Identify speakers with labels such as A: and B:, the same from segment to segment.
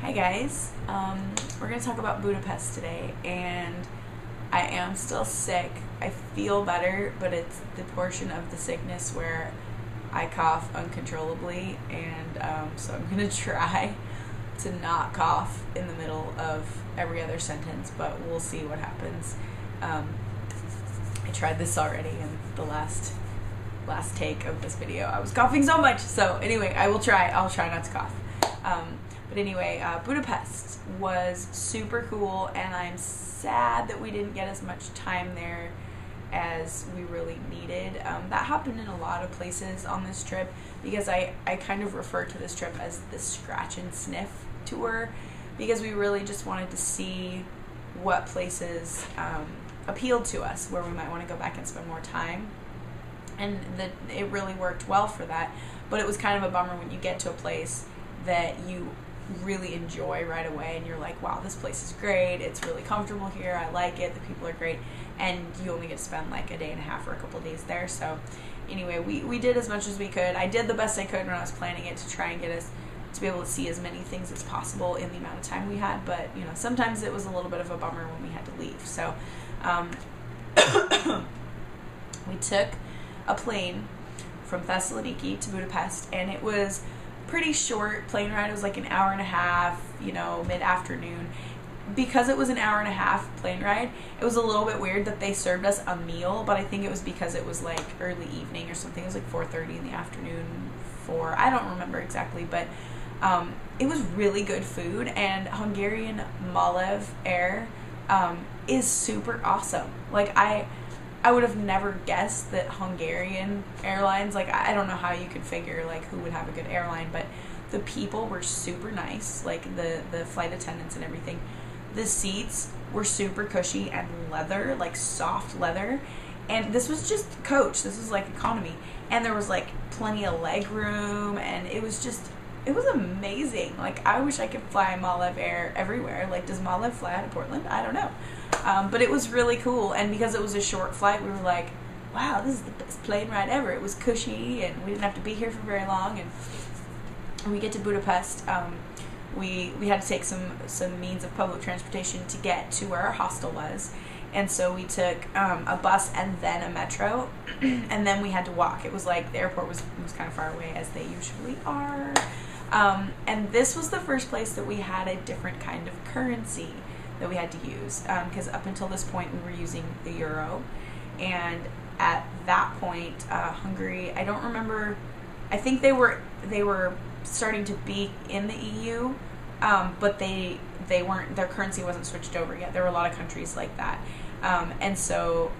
A: Hi guys, we're going to talk about Budapest today, and I am still sick. I feel better, but it's the portion of the sickness where I cough uncontrollably, and so I'm going to try to not cough in the middle of every other sentence, but we'll see what happens. I tried this already in the last take of this video. I was coughing so much, so anyway, I'll try not to cough. But anyway, Budapest was super cool, and I'm sad that we didn't get as much time there as we really needed. That happened in a lot of places on this trip, because I kind of refer to this trip as the scratch and sniff tour, because we really just wanted to see what places appealed to us, where we might want to go back and spend more time. And it really worked well for that, but it was kind of a bummer when you get to a place that you really enjoy right away, and you're like, wow, this place is great, it's really comfortable here, I like it, the people are great, and you only get to spend like a day and a half or a couple of days there. So anyway, we did as much as we could. I did the best I could when I was planning it to try and get us to be able to see as many things as possible in the amount of time we had, but you know, sometimes it was a little bit of a bummer when we had to leave. So we took a plane from Thessaloniki to Budapest, and it was pretty short plane ride. It was like an hour and a half, you know, mid-afternoon. Because it was an hour and a half plane ride, it was a little bit weird that they served us a meal, but I think it was because it was like early evening or something. It was like 4:30 in the afternoon, I don't remember exactly, but it was really good food, and Hungarian Malev Air is super awesome. Like, I would have never guessed that Hungarian airlines, like, I don't know how you could figure, like, who would have a good airline, but the people were super nice, like, the flight attendants and everything. The seats were super cushy and leather, like, soft leather, and this was just coach, this was, like, economy, and there was, like, plenty of leg room, and it was amazing. Like, I wish I could fly Malev Air everywhere. Like, does Malev fly out of Portland? I don't know. But it was really cool, and because it was a short flight, we were like, wow, this is the best plane ride ever. It was cushy, and we didn't have to be here for very long, and when we get to Budapest, we had to take some means of public transportation to get to where our hostel was, and so we took a bus and then a metro, and then we had to walk. It was like, the airport was kind of far away, as they usually are, and this was the first place that we had a different kind of currency that we had to use, because up until this point we were using the euro, and at that point Hungary, I don't remember, I think they were starting to be in the EU, but they weren't, their currency wasn't switched over yet. There were a lot of countries like that, and so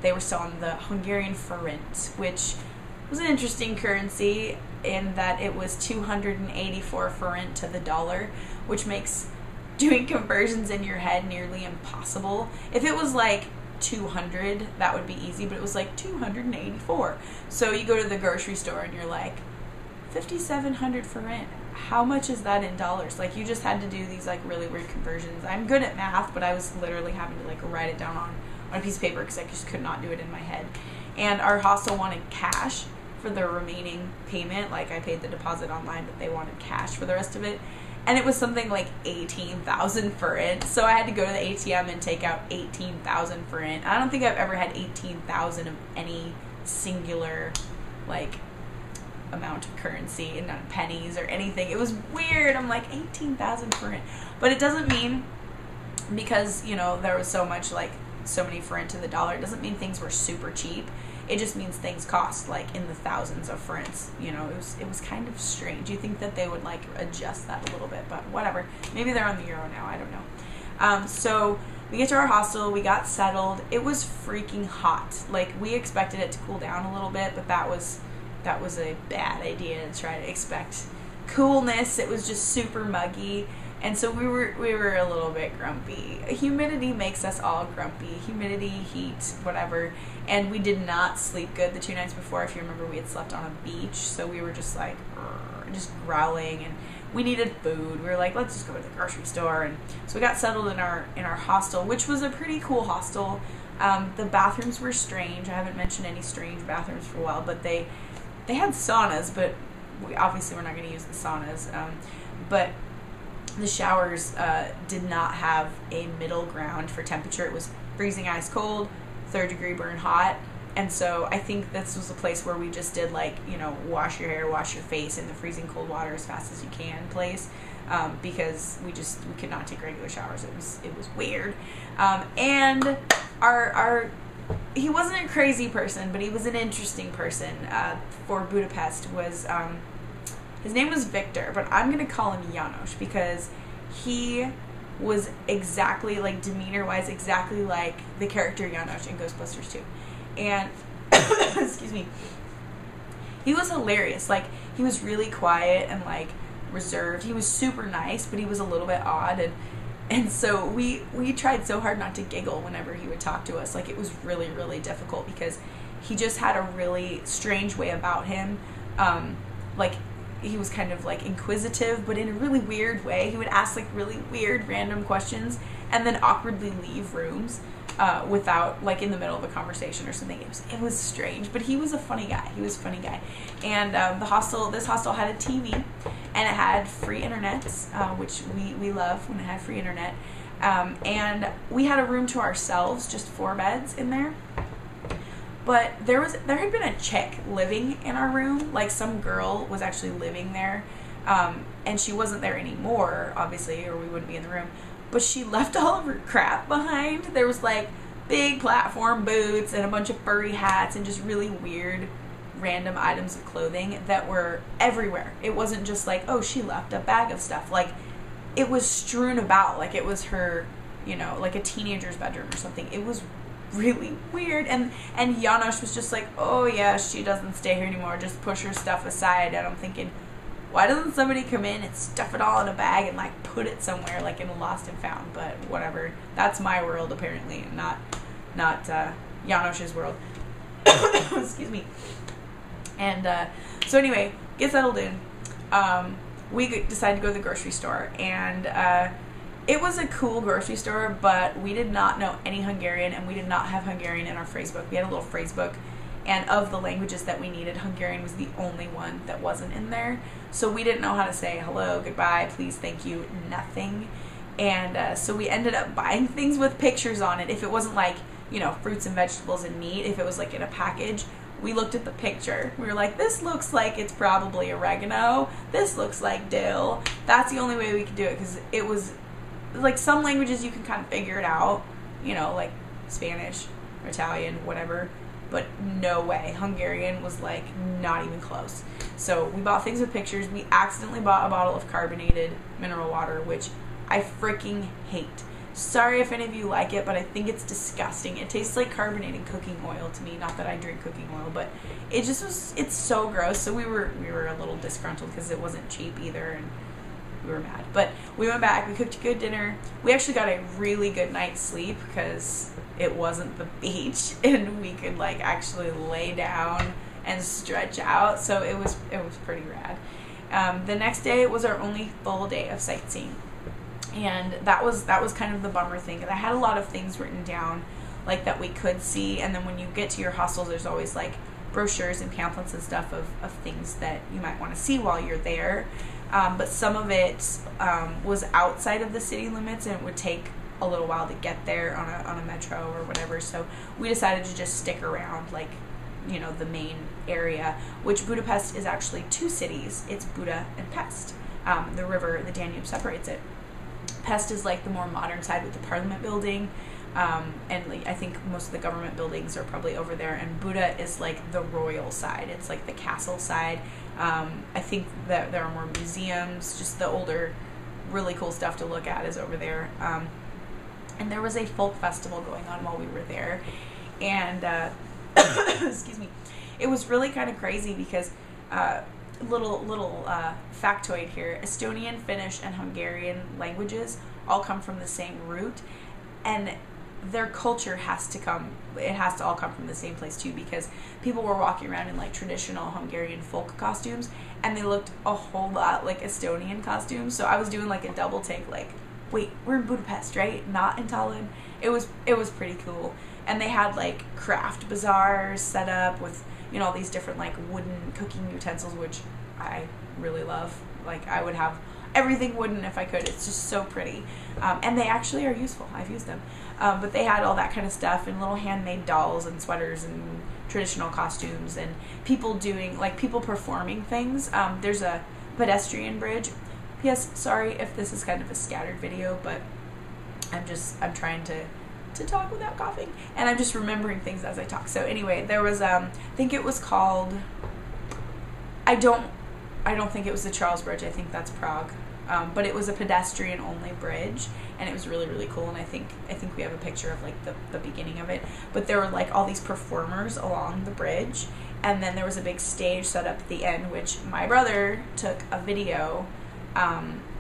A: they were still on the Hungarian forint, which was an interesting currency in that it was 284 forint to the dollar, which makes doing conversions in your head nearly impossible. If it was like 200, that would be easy, but it was like 284. So you go to the grocery store and you're like, 5,700 forint. How much is that in dollars? Like, you just had to do these like really weird conversions. I'm good at math, but I was literally having to like write it down on a piece of paper because I just could not do it in my head. And our hostel wanted cash for the remaining payment. Like, I paid the deposit online, but they wanted cash for the rest of it. And it was something like 18,000 forint. So I had to go to the ATM and take out 18,000 forint. I don't think I've ever had 18,000 of any singular, like, amount of currency, and not pennies or anything. It was weird. I'm like, 18,000 forint. But it doesn't mean, because, you know, there was so many forint to the dollar, it doesn't mean things were super cheap. It just means things cost like in the thousands of forints. You know, it was kind of strange. You think that they would like adjust that a little bit, but whatever. Maybe they're on the euro now, I don't know. So we get to our hostel, we got settled. It was freaking hot. Like, we expected it to cool down a little bit, but that was a bad idea to try to expect coolness. It was just super muggy. And so we were a little bit grumpy. Humidity makes us all grumpy. Humidity, heat, whatever. And we did not sleep good the 2 nights before. If you remember, we had slept on a beach, so we were just like, just growling, and we needed food. We were like, let's just go to the grocery store. And so we got settled in our hostel, which was a pretty cool hostel. The bathrooms were strange. I haven't mentioned any strange bathrooms for a while, but they had saunas, but we obviously we're not going to use the saunas. But the showers did not have a middle ground for temperature. It was freezing ice cold, 3rd degree burn hot. And so I think this was a place where we just did, like, you know, wash your hair, wash your face in the freezing cold water as fast as you can place, because we could not take regular showers. It was weird. And he wasn't a crazy person, but he was an interesting person for Budapest. His name was Victor, but I'm going to call him Janos because he was exactly, like, demeanor-wise, exactly like the character Janos in Ghostbusters 2. And, excuse me, he was hilarious. Like, he was really quiet and, like, reserved. He was super nice, but he was a little bit odd. And so we tried so hard not to giggle whenever he would talk to us. Like, it was really, really difficult because he just had a really strange way about him. Like, he was kind of, like, inquisitive, but in a really weird way. He would ask, like, really weird, random questions and then awkwardly leave rooms. Without, like, in the middle of a conversation or something. It was strange, but he was a funny guy. And this hostel had a TV, and it had free internet, which we love when it had free internet. And we had a room to ourselves, just 4 beds in there. But there had been a chick living in our room. Like, some girl was actually living there, and she wasn't there anymore, obviously, or we wouldn't be in the room. But she left all of her crap behind. There was, like, big platform boots and a bunch of furry hats and just really weird random items of clothing that were everywhere. It wasn't just like, oh, she left a bag of stuff. Like, it was strewn about like it was her, you know, like a teenager's bedroom or something. It was really weird. And Janos was just like, oh yeah, she doesn't stay here anymore. Just push her stuff aside. And I'm thinking, why doesn't somebody come in and stuff it all in a bag and, like, put it somewhere, like in a lost and found? But whatever. That's my world, apparently, not Janos's world. Excuse me. And so anyway, get settled in. We decided to go to the grocery store, and it was a cool grocery store, but we did not know any Hungarian, and we did not have Hungarian in our phrase book. We had a little phrase book, and of the languages that we needed, Hungarian was the only one that wasn't in there. So we didn't know how to say hello, goodbye, please, thank you, nothing. And so we ended up buying things with pictures on it. If it wasn't like, you know, fruits and vegetables and meat, if it was like in a package, we looked at the picture. We were like, this looks like it's probably oregano. This looks like dill. That's the only way we could do it, because it was like some languages you can kind of figure it out, you know, like Spanish or Italian, whatever. But no way. Hungarian was, like, not even close. So we bought things with pictures. We accidentally bought a bottle of carbonated mineral water, which I freaking hate. Sorry if any of you like it, but I think it's disgusting. It tastes like carbonated cooking oil to me. Not that I drink cooking oil, but it just was, it's so gross. So we were a little disgruntled because it wasn't cheap either, and we were mad. But we went back. We cooked a good dinner. We actually got a really good night's sleep because it wasn't the beach, and we could, like, actually lay down and stretch out. So it was pretty rad. The next day was our only full day of sightseeing, and that was kind of the bummer thing. And I had a lot of things written down, like, that we could see, and then when you get to your hostels, there's always, like, brochures and pamphlets and stuff of things that you might want to see while you're there. But some of it was outside of the city limits, and it would take a little while to get there on a metro or whatever. So we decided to just stick around, like, you know, the main area, which Budapest is actually 2 cities. It's Buda and Pest. The river, the Danube, separates it. Pest is, like, the more modern side with the Parliament building, and, like, I think most of the government buildings are probably over there, and Buda is, like, the royal side. It's, like, the castle side. I think that there are more museums, just the older, really cool stuff to look at is over there. And there was a folk festival going on while we were there, and excuse me, it was really kind of crazy because little factoid here: Estonian, Finnish, and Hungarian languages all come from the same root, and their culture has to all come from the same place too, because people were walking around in, like, traditional Hungarian folk costumes, and they looked a whole lot like Estonian costumes. So I was doing, like, a double take, like, wait, we're in Budapest, right? Not in Tallinn. It was pretty cool. And they had, like, craft bazaars set up with, you know, all these different, like, wooden cooking utensils, which I really love. Like, I would have everything wooden if I could. It's just so pretty. And they actually are useful. I've used them. But they had all that kind of stuff and little handmade dolls and sweaters and traditional costumes and people doing, like, people performing things. There's a pedestrian bridge. P.S. Sorry if this is kind of a scattered video, but I'm trying to talk without coughing, and I'm just remembering things as I talk. So anyway, there was I think it was called, I don't think it was the Charles Bridge. I think that's Prague. But it was a pedestrian only bridge, and it was really, really cool. And I think we have a picture of like the beginning of it. But there were like all these performers along the bridge, and then there was a big stage set up at the end, which my brother took a video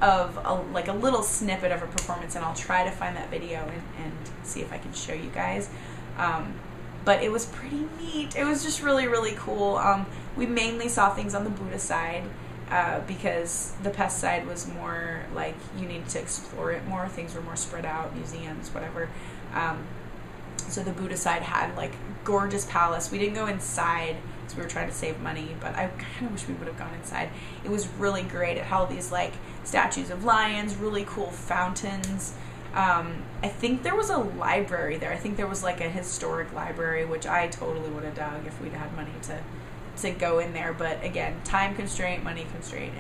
A: of a little snippet of a performance, and I'll try to find that video and see if I can show you guys. But it was pretty neat. It was just really, really cool. We mainly saw things on the Buda side because the Pest side was more like you needed to explore it more. Things were more spread out, museums, whatever. So the Buda side had like gorgeous palace. We didn't go inside because we were trying to save money, but I kind of wish we would have gone inside. It was really great. It had all these like statues of lions, really cool fountains. I think there was a library there. I think there was like a historic library, which I totally would have dug if we'd had money to go in there. But again, time constraint, money constraint,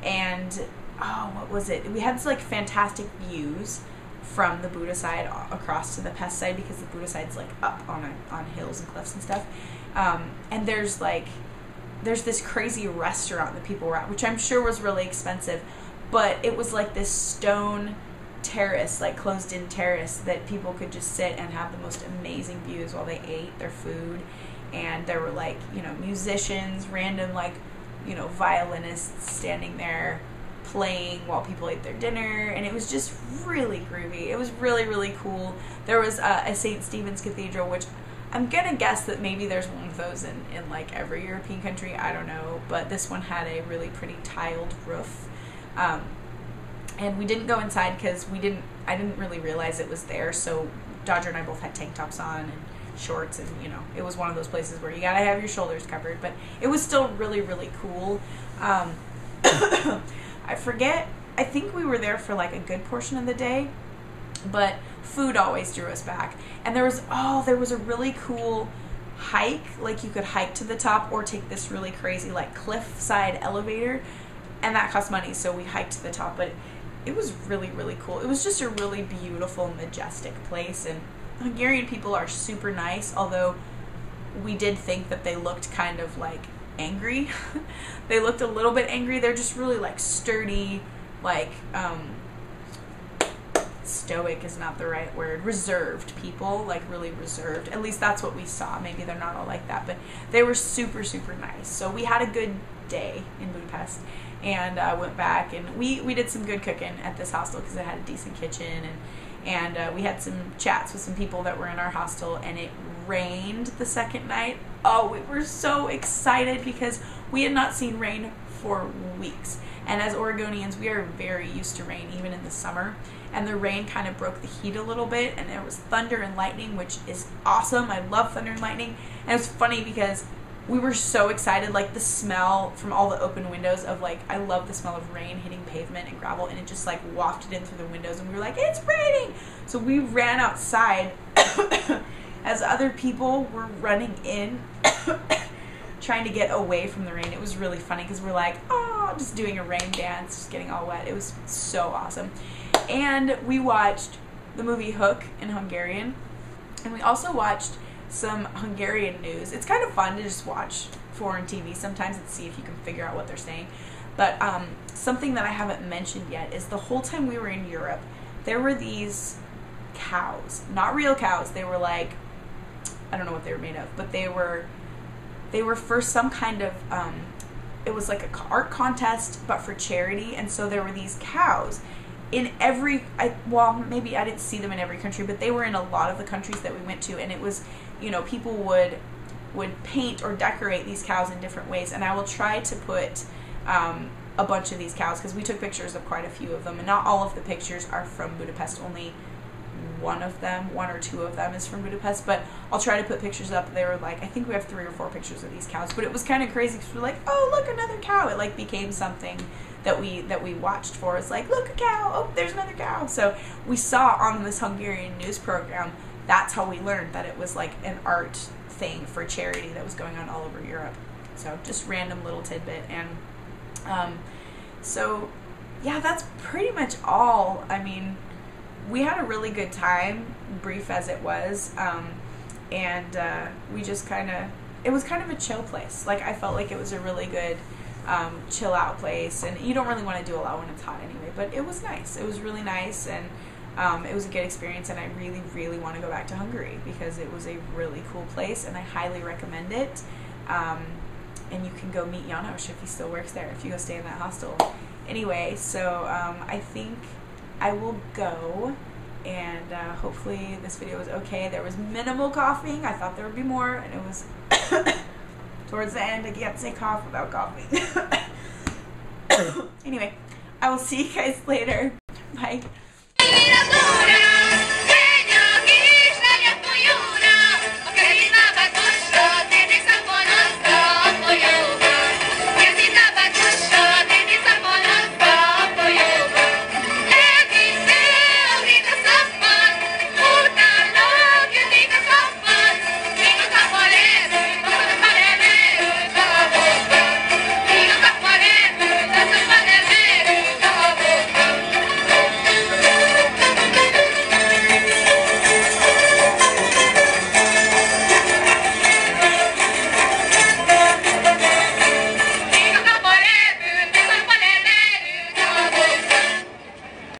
A: and oh, what was it? We had like fantastic views from the Buda side across to the Pest side, because the Buda side's like up on hills and cliffs and stuff. And there's this crazy restaurant that people were at, which I'm sure was really expensive, but it was like this stone terrace, like closed in terrace, that people could just sit and have the most amazing views while they ate their food. And there were like, you know, musicians, random like, you know, violinists standing there playing while people ate their dinner, and it was just really groovy. It was really, really cool. There was a St. Stephen's Cathedral, which I'm gonna guess that maybe there's one of those in like every European country, I don't know, but this one had a really pretty tiled roof. And we didn't go inside because I didn't really realize it was there, so Dodger and I both had tank tops on and shorts, and you know, it was one of those places where you gotta have your shoulders covered, but it was still really, really cool. I forget, I think we were there for like a good portion of the day, but food always drew us back. And there was a really cool hike, like you could hike to the top or take this really crazy like cliffside elevator, and that cost money, so we hiked to the top, but it was really, really cool. It was just a really beautiful, majestic place, and Hungarian people are super nice, although we did think that they looked kind of like angry. They looked a little bit angry. They're just really like sturdy, like stoic is not the right word, reserved people, like really reserved. At least that's what we saw. Maybe they're not all like that, but they were super, super nice. So we had a good day in Budapest, and I went back, and we did some good cooking at this hostel because it had a decent kitchen, and we had some chats with some people that were in our hostel, and it rained the second night. Oh, we were so excited because we had not seen rain for weeks. And as Oregonians, we are very used to rain, even in the summer. And the rain kind of broke the heat a little bit, and there was thunder and lightning, which is awesome. I love thunder and lightning. And it's funny because we were so excited, like the smell from all the open windows of like, I love the smell of rain hitting pavement and gravel, and it just like wafted in through the windows, and we were like, it's raining! So we ran outside as other people were running in trying to get away from the rain. It was really funny because we're like, oh, just doing a rain dance, just getting all wet. It was so awesome. And we watched the movie Hook in Hungarian, and we also watched some Hungarian news. It's kind of fun to just watch foreign TV sometimes and see if you can figure out what they're saying. But something that I haven't mentioned yet is the whole time we were in Europe, there were these cows, not real cows. They were like, I don't know what they were made of, but they were for some kind of, it was like a art contest, but for charity. And so there were these cows in every, maybe I didn't see them in every country, but they were in a lot of the countries that we went to. And it was, you know, people would paint or decorate these cows in different ways. And I will try to put a bunch of these cows, because we took pictures of quite a few of them, and not all of the pictures are from Budapest. Only one or two of them is from Budapest, but I'll try to put pictures up. They were like, I think we have 3 or 4 pictures of these cows, but it was kind of crazy because we're like, oh, look, another cow. It like became something that we watched for. It's like, look, a cow. Oh, there's another cow. So we saw on this Hungarian news program, that's how we learned that it was like an art thing for charity that was going on all over Europe. So just random little tidbit. And so yeah, that's pretty much all. I mean, we had a really good time, brief as it was, and we just it was kind of a chill place. Like, I felt like it was a really good chill out place, and you don't really want to do a lot when it's hot anyway, but it was nice. It was really nice, and it was a good experience, and I really, really want to go back to Hungary because it was a really cool place, and I highly recommend it. And you can go meet Janos if he still works there, if you go stay in that hostel. Anyway, so I think I will go, and hopefully this video was okay. There was minimal coughing. I thought there would be more, and it was towards the end. I can't say cough without coughing. Anyway, I will see you guys later. Bye.